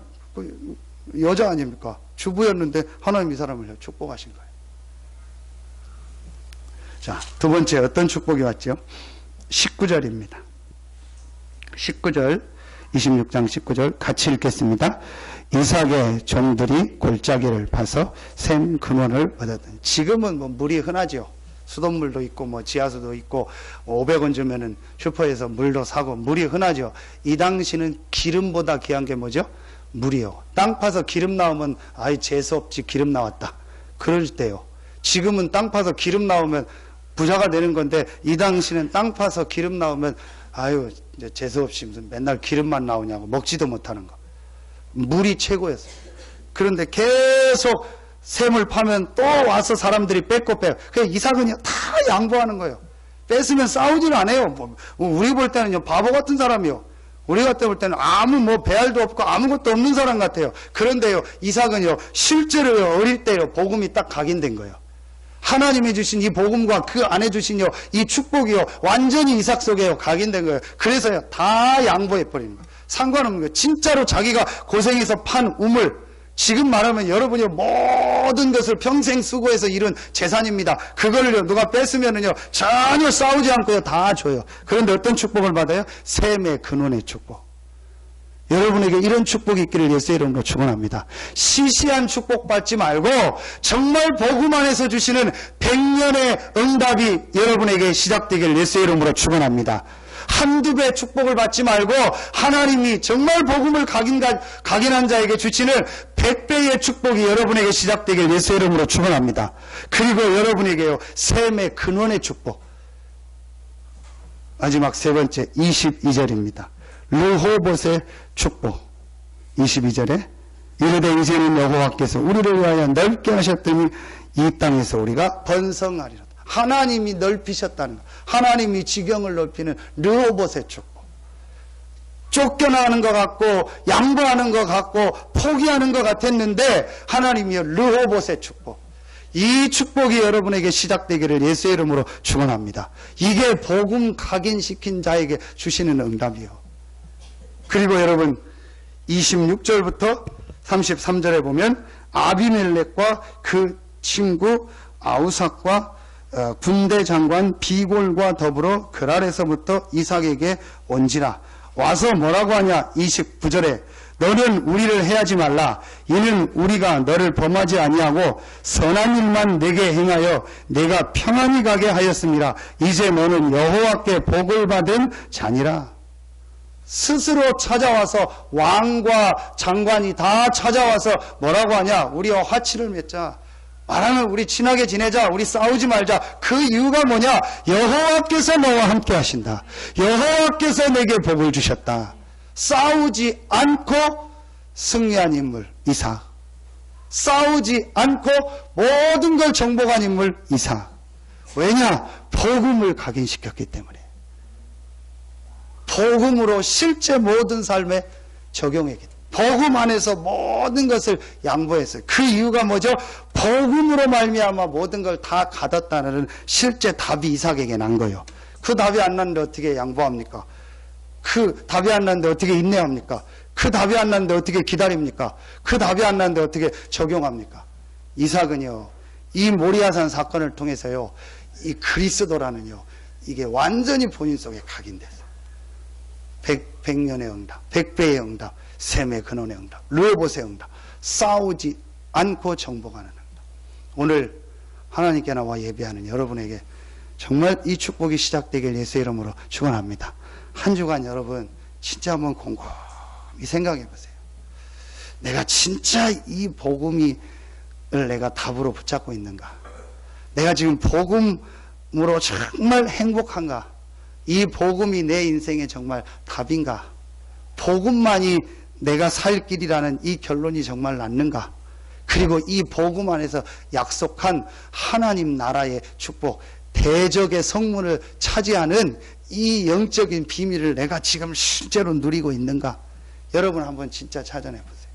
여자 아닙니까? 주부였는데 하나님 이 사람을 축복하신 거예요. 자, 두 번째 어떤 축복이 왔죠? 19절입니다. 19절, 26장 19절 같이 읽겠습니다. 이삭의 종들이 골짜기를 파서 샘 근원을 얻었더니. 지금은 뭐 물이 흔하죠. 수돗물도 있고 뭐 지하수도 있고 500원 주면은 슈퍼에서 물도 사고 물이 흔하죠. 이 당시는 기름보다 귀한 게 뭐죠? 물이요. 땅 파서 기름 나오면 아이 재수없지 기름 나왔다 그럴 때요. 지금은 땅 파서 기름 나오면 부자가 되는 건데, 이 당시는 땅 파서 기름 나오면 아유 이제 재수없이 무슨 맨날 기름만 나오냐고 먹지도 못하는 거. 물이 최고였어요. 그런데 계속 샘을 파면 또 와서 사람들이 뺏고 빼요. 그래서 이삭은요 다 양보하는 거예요. 뺏으면 싸우질 않아요. 우리 볼 때는요 바보 같은 사람이요. 우리가 볼 때는 아무 뭐 배알도 없고 아무것도 없는 사람 같아요. 그런데요 이삭은요 실제로 어릴 때요 복음이 딱 각인된 거예요. 하나님이 주신 이 복음과 그 안에 주신 이 축복이요 완전히 이삭 속에 각인된 거예요. 그래서요 다 양보해 버리는 거예요. 상관없는 거예요. 진짜로 자기가 고생해서 판 우물, 지금 말하면 여러분이 모든 것을 평생 수고해서 이룬 재산입니다. 그걸요 누가 뺏으면은요 전혀 싸우지 않고요 다 줘요. 그런데 어떤 축복을 받아요? 샘의 근원의 축복. 여러분에게 이런 축복이 있기를 예수의 이름으로 축원합니다. 시시한 축복 받지 말고 정말 복음 안에서 주시는 100년의 응답이 여러분에게 시작되기를 예수의 이름으로 축원합니다. 한두 배 축복을 받지 말고 하나님이 정말 복음을 각인한 자에게 주시는 100배의 축복이 여러분에게 시작되길 예수의 이름으로 축원합니다. 그리고 여러분에게요 샘의 근원의 축복. 마지막 세 번째 22절입니다. 르호봇의 축복. 22절에 이르되 이제는 여호와께서 우리를 위하여 넓게 하셨더니 이 땅에서 우리가 번성하리라. 하나님이 넓히셨다는 것. 하나님이 지경을 넓히는 르호봇의 축복. 쫓겨나는 것 같고 양보하는 것 같고 포기하는 것 같았는데 하나님이여 르호봇의 축복. 이 축복이 여러분에게 시작되기를 예수의 이름으로 축원합니다. 이게 복음 각인시킨 자에게 주시는 응답이요. 그리고 여러분 26절부터 33절에 보면 아비멜렉과 그 친구 아우삭과 군대 장관 비골과 더불어 그랄에서부터 이삭에게 온지라. 와서 뭐라고 하냐? 29절에 너는 우리를 해하지 말라. 이는 우리가 너를 범하지 아니하고 선한 일만 내게 행하여 내가 평안히 가게 하였습니다. 이제 너는 여호와께 복을 받은 자니라. 스스로 찾아와서 왕과 장관이 다 찾아와서 뭐라고 하냐? 우리와 화치를 맺자. 말하면 우리 친하게 지내자. 우리 싸우지 말자. 그 이유가 뭐냐? 여호와께서 너와 함께 하신다. 여호와께서 내게 복을 주셨다. 싸우지 않고 승리한 인물 이삭. 싸우지 않고 모든 걸 정복한 인물 이삭. 왜냐? 복음을 각인시켰기 때문에. 복음으로 실제 모든 삶에 적용했기 때문에. 복음 안에서 모든 것을 양보했어요. 그 이유가 뭐죠? 복음으로 말미암아 모든 걸 다 가졌다는 실제 답이 이삭에게 난 거예요. 그 답이 안 났는데 어떻게 양보합니까? 그 답이 안 났는데 어떻게 인내합니까? 그 답이 안 났는데 어떻게 기다립니까? 그 답이 안 났는데 어떻게 적용합니까? 이삭은요, 이 모리아산 사건을 통해서요, 이 그리스도라는요, 이게 완전히 본인 속에 각인됐어요. 100년의 응답, 100배의 응답, 샘의 근원의 응답, 르호봇의 응답, 싸우지 않고 정복하는 응답. 오늘 하나님께 나와 예배하는 여러분에게 정말 이 축복이 시작되길 예수의 이름으로 축원합니다. 한 주간 여러분 진짜 한번 곰곰이 생각해 보세요. 내가 진짜 이 복음을 내가 답으로 붙잡고 있는가? 내가 지금 복음으로 정말 행복한가? 이 복음이 내 인생의 정말 답인가? 복음만이 내가 살 길이라는 이 결론이 정말 낫는가? 그리고 이 복음 안에서 약속한 하나님 나라의 축복, 대적의 성문을 차지하는 이 영적인 비밀을 내가 지금 실제로 누리고 있는가? 여러분 한번 진짜 찾아내 보세요.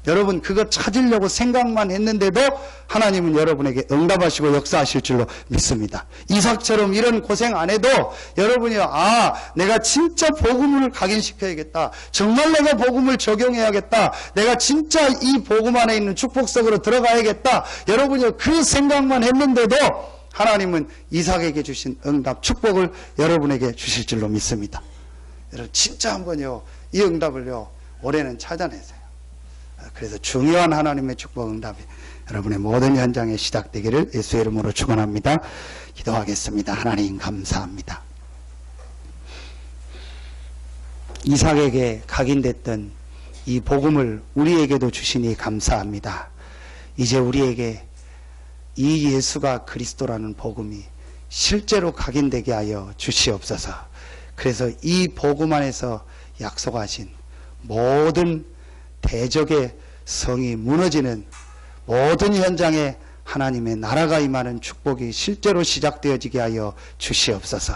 여러분 그거 찾으려고 생각만 했는데도 하나님은 여러분에게 응답하시고 역사하실 줄로 믿습니다. 이삭처럼 이런 고생 안 해도 여러분이 내가 진짜 복음을 각인시켜야겠다. 정말 내가 복음을 적용해야겠다. 내가 진짜 이 복음 안에 있는 축복 속으로 들어가야겠다. 여러분이 그 생각만 했는데도 하나님은 이삭에게 주신 응답, 축복을 여러분에게 주실 줄로 믿습니다. 여러분 진짜 한번요 이 응답을요 올해는 찾아내세요. 그래서 중요한 하나님의 축복 응답이 여러분의 모든 현장에 시작되기를 예수의 이름으로 축원합니다. 기도하겠습니다. 하나님 감사합니다. 이삭에게 각인됐던 이 복음을 우리에게도 주시니 감사합니다. 이제 우리에게 이 예수가 그리스도라는 복음이 실제로 각인되게 하여 주시옵소서. 그래서 이 복음 안에서 약속하신 모든 대적의 성이 무너지는 모든 현장에 하나님의 나라가 임하는 축복이 실제로 시작되어지게 하여 주시옵소서.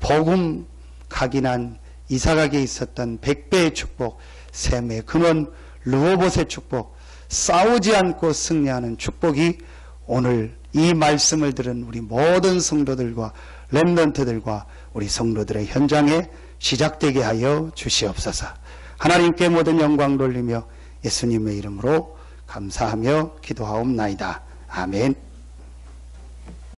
복음 각인한 이삭에게 있었던 100배의 축복, 셈의 근원 르호봇의 축복, 싸우지 않고 승리하는 축복이 오늘 이 말씀을 들은 우리 모든 성도들과 렘넌트들과 우리 성도들의 현장에 시작되게 하여 주시옵소서. 하나님께 모든 영광 돌리며 예수님의 이름으로 감사하며 기도하옵나이다. 아멘.